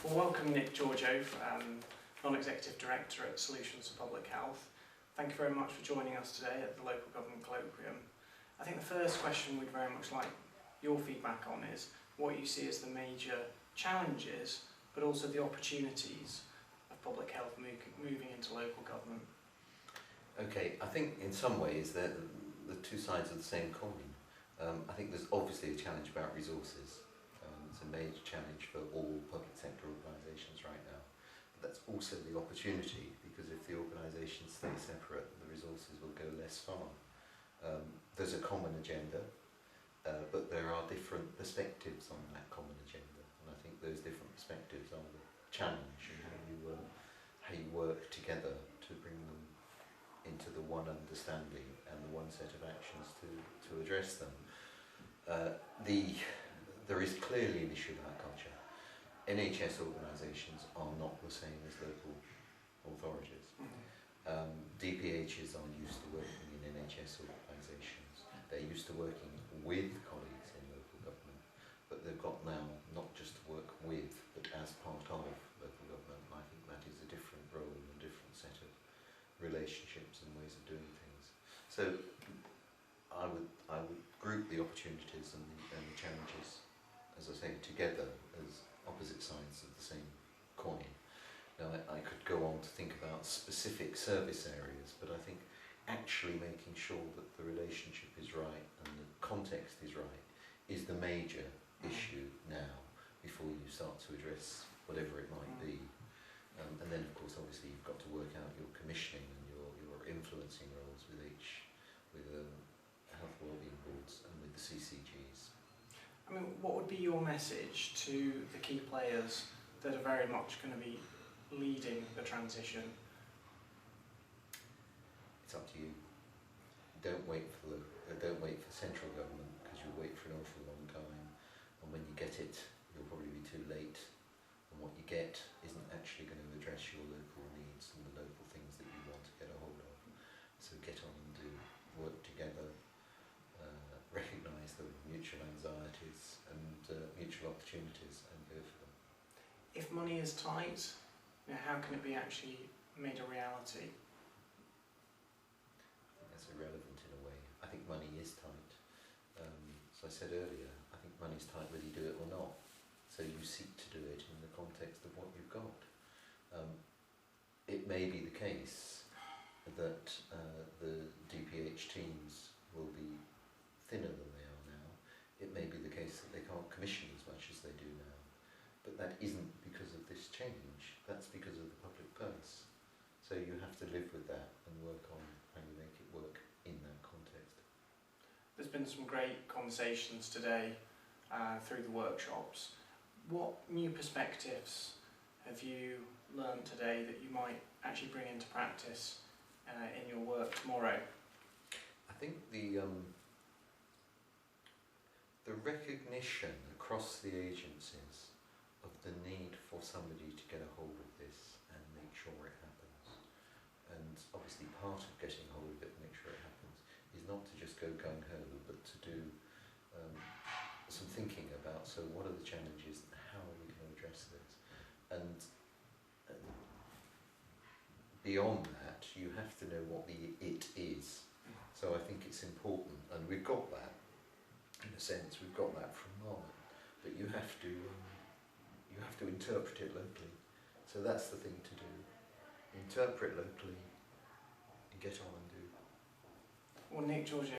Well, welcome Nick Georgiou, Non-Executive Director at Solutions for Public Health. Thank you very much for joining us today at the local Government Colloquium. I think the first question we'd very much like your feedback on is what you see as the major challenges, but also the opportunities of public health moving into local government. Okay, I think in some ways they're the two sides of the same coin. I think there's obviously a challenge about resources. It's a major challenge for all public sector organisations right now. But that's also the opportunity, because if the organisations stay separate, the resources will go less far. There's a common agenda, but there are different perspectives on that common agenda, and I think those different perspectives are the challenge, and how you work together to bring them into the one understanding and the one set of actions to address them. There is clearly an issue about culture. NHS organisations are not the same as local authorities. DPHs are used to working in NHS organisations. They're used to working with colleagues in local government, but they've got now not just to work with, but as part of local government. And I think that is a different role and a different set of relationships and ways of doing things. So I would group the opportunities and the challenges, as I say, together as opposite sides of the same coin. Now I could go on to think about specific service areas, but I think actually making sure that the relationship is right and the context is right is the major issue now, before you start to address whatever it might be. And then of course obviously you've got to work out your commissioning and your influencing roles with health wellbeing boards and with the CCGs. I mean, what would be your message to the key players that are very much going to be leading the transition? It's up to you. Don't wait for central government, because you'll wait for an awful long time, and when you get it, you'll probably be too late. And what you get isn't actually going to address your local needs and the local things that you want to get a hold of. So get on and do work together. Recognise the mutual anxieties and mutual opportunities and go for them. If money is tight, how can it be actually made a reality? I think that's irrelevant in a way. I think money is tight. As I said earlier, I think money's tight whether you do it or not. So you seek to do it in the context of what you've got. It may be the case that the DPH teams will be thinner than they are now. It may be the case that they can't commission as much as they do now. But that isn't because of this change, that's because of the public purse. So you have to live with that and work on how you make it work in that context. There's been some great conversations today through the workshops. What new perspectives have you learned today that you might actually bring into practice in your work tomorrow? I think the recognition across the agencies of the need for somebody to get a hold of this and make sure it happens. And obviously part of getting hold of it and make sure it happens is not to just go gung-ho, but to do some thinking about, so what are the challenges and how are we going to address this? And beyond that, you have to know what the it is. So I think it's important, and we've got that. In a sense, we've got that from Marlon, but you have to interpret it locally. So that's the thing to do. Interpret locally and get on and do. Well, Nick Georgiou,